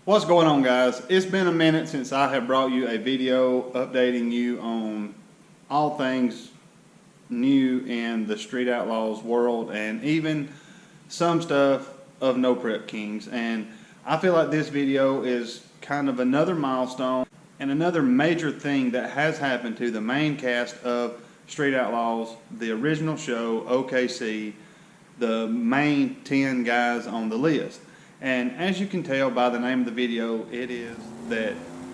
What's going on, guys? It's been a minute since I have brought you a video updating you on all things new in the Street Outlaws world and even some stuff of No Prep Kings. And I feel like this video is kind of another milestone and another major thing that has happened to the main cast of Street Outlaws, the original show, OKC, the main 10 guys on the list. And as you can tell by the name of the video, it is that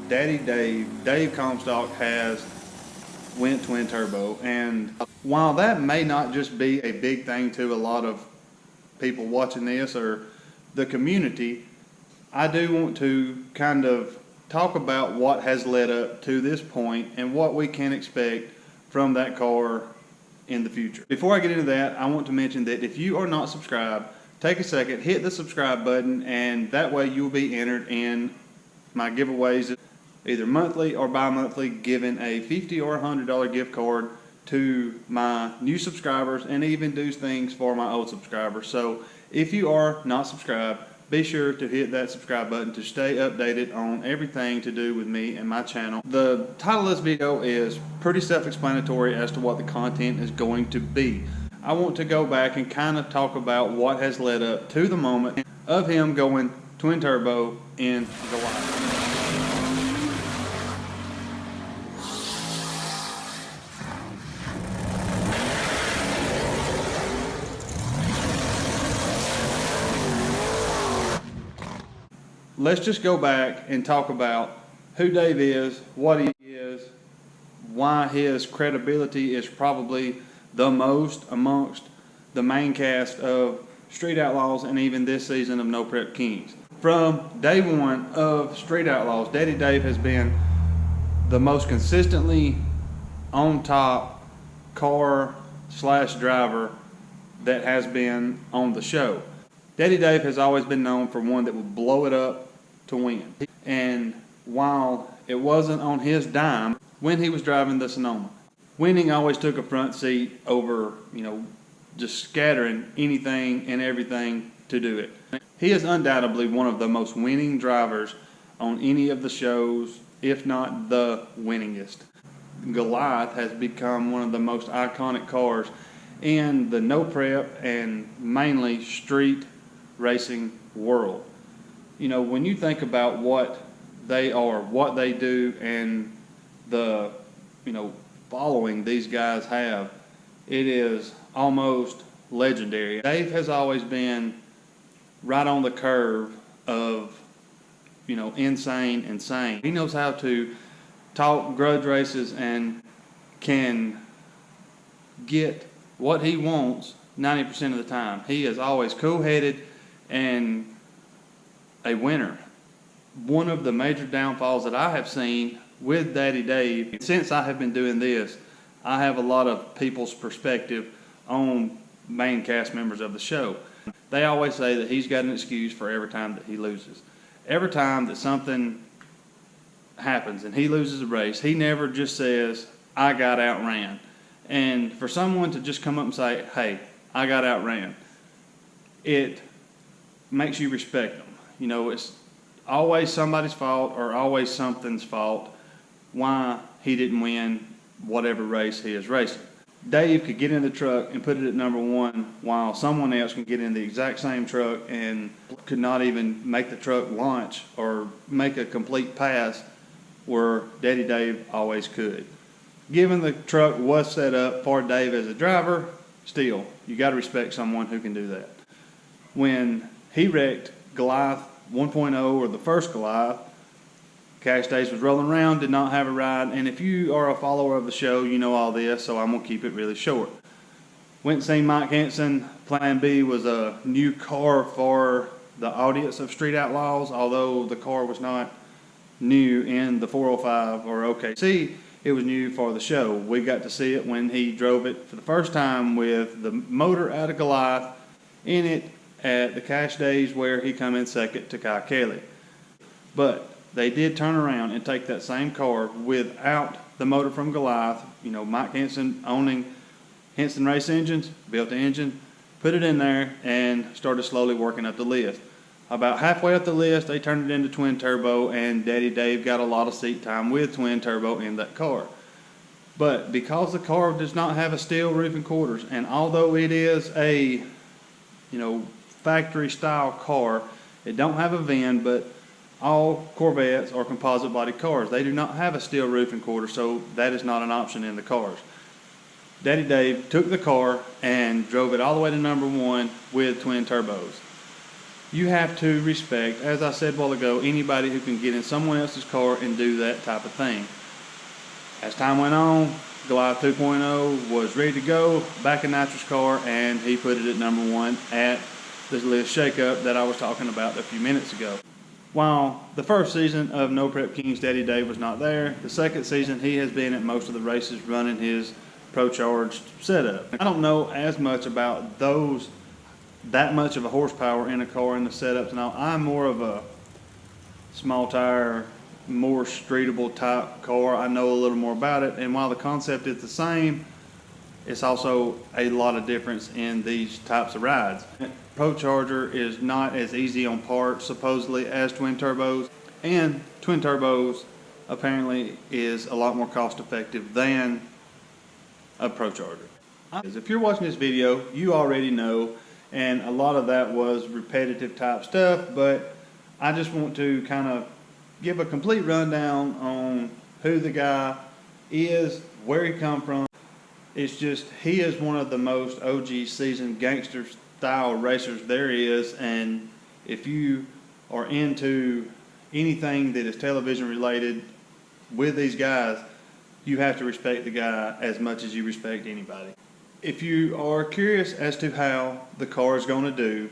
Daddy Dave Comstock has went twin turbo. And while that may not just be a big thing to a lot of people watching this or the community, I do want to kind of talk about what has led up to this point and what we can expect from that car in the future. Before I get into that, I want to mention that if you are not subscribed, take a second, hit the subscribe button, and that way you'll be entered in my giveaways, either monthly or bi-monthly, giving a $50 or $100 gift card to my new subscribers and even do things for my old subscribers. So if you are not subscribed, be sure to hit that subscribe button to stay updated on everything to do with me and my channel. The title of this video is pretty self-explanatory as to what the content is going to be. I want to go back and kind of talk about what has led up to the moment of him going twin turbo in Goliath. Let's just go back and talk about who Dave is, what he is, why his credibility is probably the most amongst the main cast of Street Outlaws and even this season of No Prep Kings. From day one of Street Outlaws, Daddy Dave has been the most consistently on top car / driver that has been on the show. Daddy Dave has always been known for one that would blow it up to win. And while it wasn't on his dime when he was driving the Sonoma, winning always took a front seat over, just scattering anything and everything to do it. He is undoubtedly one of the most winning drivers on any of the shows, if not the winningest. Goliath has become one of the most iconic cars in the no prep and mainly street racing world. When you think about what they are, what they do, and the, following these guys have, it is almost legendary. Dave has always been right on the curve of, insane and sane. He knows how to talk grudge races and can get what he wants 90% of the time. He is always cool-headed and a winner. One of the major downfalls that I have seen with Daddy Dave, since I have been doing this, I have a lot of people's perspective on main cast members of the show. They always say that he's got an excuse for every time that he loses. Every time that something happens and he loses a race, he never just says, I got outran. And for someone to just come up and say, hey, I got outran, it makes you respect them. It's always somebody's fault or always something's fault why he didn't win whatever race he is racing. Dave could get in the truck and put it at number one while someone else can get in the exact same truck and could not even make the truck launch or make a complete pass where Daddy Dave always could. Given the truck was set up for Dave as a driver, still, you got to respect someone who can do that. When he wrecked Goliath 1.0 or the first Goliath, Cash Days was rolling around, did not have a ride, and if you are a follower of the show, you know all this, so I'm going to keep it really short. Went and seen Mike Hansen. Plan B was a new car for the audience of Street Outlaws, although the car was not new in the 405 or OKC, it was new for the show. We got to see it when he drove it for the first time with the motor out of Goliath in it at the Cash Days where he come in second to Kai Kelly. But they did turn around and take that same car without the motor from Goliath. Mike Henson owning Henson Race Engines, built the engine, put it in there, and started slowly working up the list. About halfway up the list, they turned it into twin turbo, and Daddy Dave got a lot of seat time with twin turbo in that car. But because the car does not have a steel roof and quarters, and although it is a, factory style car, it don't have a VIN, but all Corvettes are composite body cars. They do not have a steel roof and quarters, so that is not an option in the cars. Daddy Dave took the car and drove it all the way to number 1 with twin turbos. You have to respect, as I said a while ago, anybody who can get in someone else's car and do that type of thing. As time went on, Goliath 2.0 was ready to go, back in Nitro's car, and he put it at number 1 at the list shakeup that I was talking about a few minutes ago. While the first season of No Prep Kings, Daddy Dave was not there, the second season he has been at most of the races running his Pro Charged setup. I don't know as much about that much of a horsepower in a car and the setups and all. I'm more of a small tire, more streetable type car. I know a little more about it, and while the concept is the same, it's also a lot of difference in these types of rides. Pro Charger is not as easy on parts supposedly as twin turbos, and twin turbos apparently is a lot more cost effective than a Pro Charger. If you're watching this video, you already know, and a lot of that was repetitive type stuff, but I just want to kind of give a complete rundown on who the guy is, where he come from. It's just, he is one of the most OG seasoned gangster style racers there is, and if you are into anything that is television related with these guys, you have to respect the guy as much as you respect anybody. If you are curious as to how the car is going to do,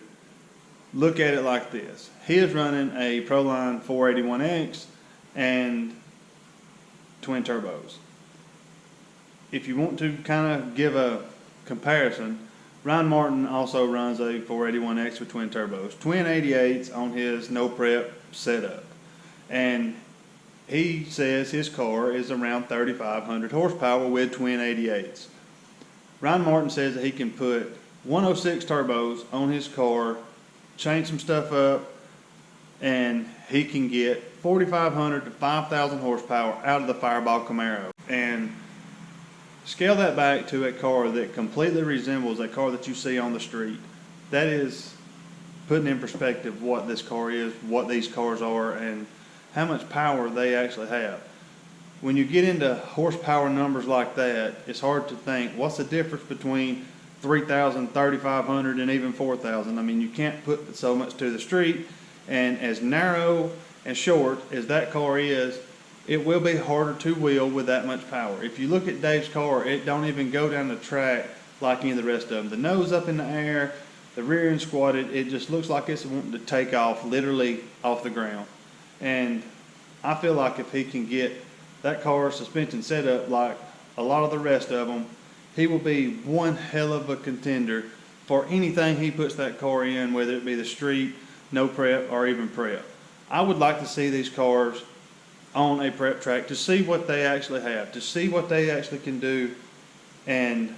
look at it like this. He is running a Proline 481X and twin turbos. If you want to kind of give a comparison, Ryan Martin also runs a 481X with twin turbos, twin 88s on his no prep setup, and he says his car is around 3,500 horsepower with twin 88s. Ryan Martin says that he can put 106 turbos on his car, change some stuff up, and he can get 4,500 to 5,000 horsepower out of the Fireball Camaro. And scale that back to a car that completely resembles a car that you see on the street. That is putting in perspective what this car is, what these cars are, and how much power they actually have. When you get into horsepower numbers like that, it's hard to think, what's the difference between 3,000, 3,500, and even 4,000? I mean, you can't put so much to the street, and as narrow and short as that car is, it will be harder to wheel with that much power. If you look at Dave's car, it don't even go down the track like any of the rest of them. The nose up in the air, the rear end squatted, it just looks like it's wanting to take off literally off the ground. And I feel like if he can get that car's suspension set up like a lot of the rest of them, he will be one hell of a contender for anything he puts that car in, whether it be the street, no prep, or even prep. I would like to see these cars on a prep track to see what they actually have, to see what they actually can do, and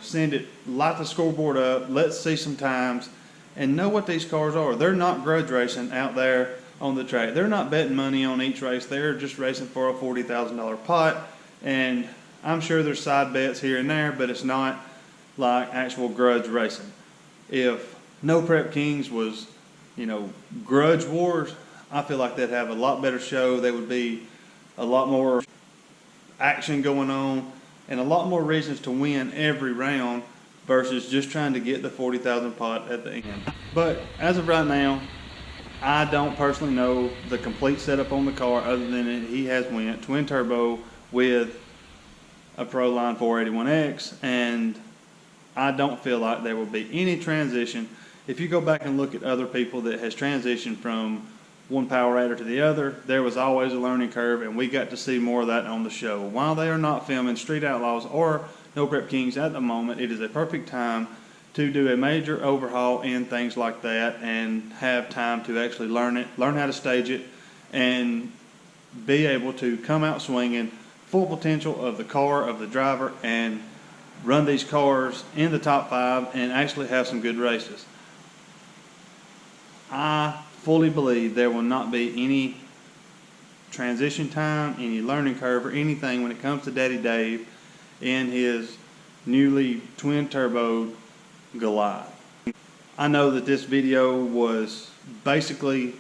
send it, light the scoreboard up, let's see some times, and know what these cars are. They're not grudge racing out there on the track. They're not betting money on each race. They're just racing for a $40,000 pot, and I'm sure there's side bets here and there, but it's not like actual grudge racing. If No Prep Kings was, grudge wars, I feel like they'd have a lot better show. There would be a lot more action going on and a lot more reasons to win every round versus just trying to get the 40,000 pot at the end. But as of right now, I don't personally know the complete setup on the car other than he has went twin turbo with a Proline 481X, and I don't feel like there will be any transition. If you go back and look at other people that has transitioned from one power rater to the other, there was always a learning curve, and we got to see more of that on the show. While they are not filming Street Outlaws or No Prep Kings at the moment, it is a perfect time to do a major overhaul in things like that and have time to actually learn it, learn how to stage it, and be able to come out swinging full potential of the car, of the driver, and run these cars in the top 5 and actually have some good races. I fully believe there will not be any transition time, any learning curve, or anything when it comes to Daddy Dave in his newly twin turbo Goliath. I know that this video was basically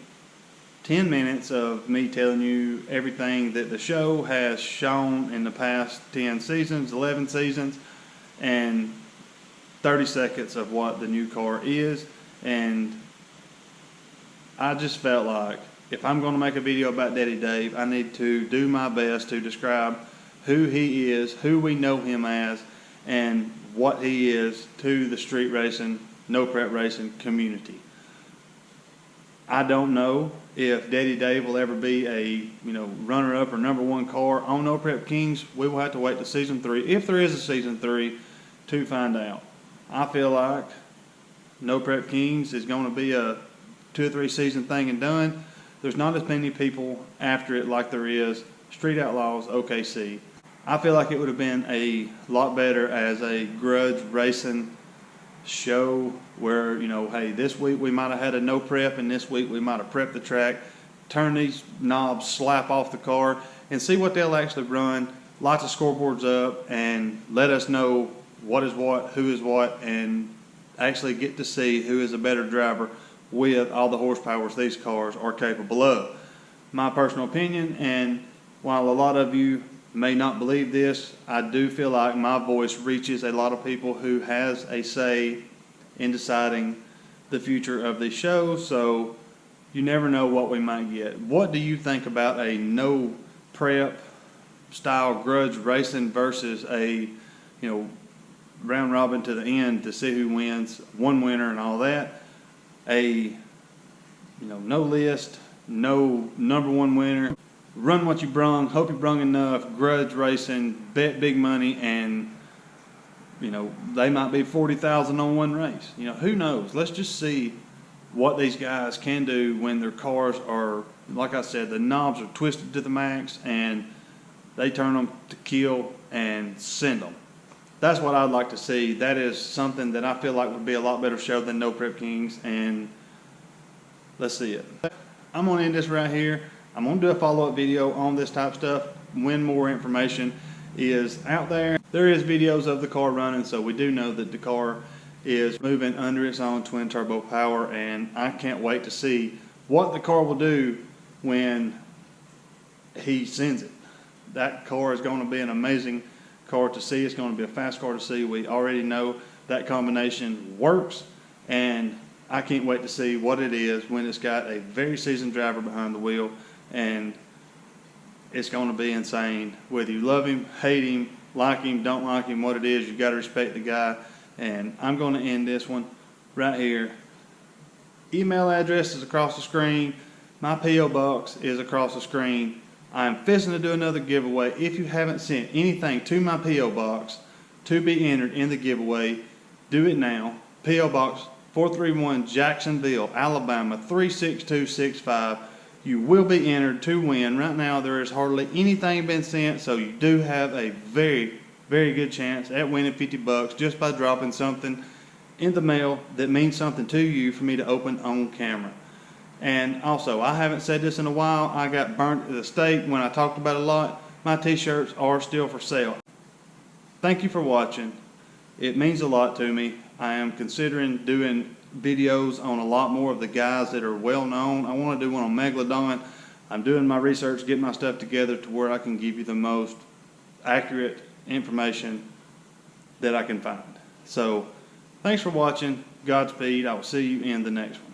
10 minutes of me telling you everything that the show has shown in the past 10 seasons, 11 seasons, and 30 seconds of what the new car is. And I just felt like if I'm going to make a video about Daddy Dave, I need to do my best to describe who he is, who we know him as, and what he is to the street racing, no prep racing community. I don't know if Daddy Dave will ever be a runner-up or #1 car on No Prep Kings. We will have to wait to season 3, if there is a season 3, to find out. I feel like No Prep Kings is going to be a 2 or 3 season thing and done. There's not as many people after it like there is Street Outlaws OKC. I feel like it would have been a lot better as a grudge racing show where, hey, this week we might have had a no prep and this week we might have prepped the track, turn these knobs, slap off the car, and see what they'll actually run. Lots of scoreboards up and let us know what is what, who is what, and actually get to see who is a better driver with all the horsepowers these cars are capable of. My personal opinion, and while a lot of you may not believe this, I do feel like my voice reaches a lot of people who has a say in deciding the future of these shows, so you never know what we might get. What do you think about a no prep style grudge racing versus a round robin to the end to see who wins, one winner and all that? A no list, no #1 winner, run what you brung, hope you brung enough, grudge racing, bet big money, and they might be 40,000 on one race. Who knows? Let's just see what these guys can do when their cars are, like I said, the knobs are twisted to the max and they turn them to kill and send them. That's what I'd like to see. That is something that I feel like would be a lot better show than No Prep Kings, and let's see it. I'm going to end this right here. I'm going to do a follow-up video on this type of stuff when more information is out there. There is videos of the car running, so we do know that the car is moving under its own twin turbo power, and I can't wait to see what the car will do when he sends it. That car is going to be an amazing car to see. It's going to be a fast car to see. We already know that combination works, and I can't wait to see what it is when it's got a very seasoned driver behind the wheel, and it's going to be insane. Whether you love him, hate him, like him, don't like him, what it is, you got to respect the guy. And I'm going to end this one right here. Email address is across the screen. My P.O. box is across the screen. I'm fixing to do another giveaway. If you haven't sent anything to my P.O. box to be entered in the giveaway, do it now. P.O. Box 431 Jacksonville, Alabama 36265. You will be entered to win. Right now there is hardly anything been sent, so you do have a very, very good chance at winning $50 just by dropping something in the mail that means something to you for me to open on camera. And also, I haven't said this in a while. I got burnt at the stake when I talked about it a lot. My t-shirts are still for sale. Thank you for watching. It means a lot to me. I am considering doing videos on a lot more of the guys that are well known. I want to do one on Megalodon. I'm doing my research, getting my stuff together to where I can give you the most accurate information that I can find. So, thanks for watching. Godspeed. I will see you in the next one.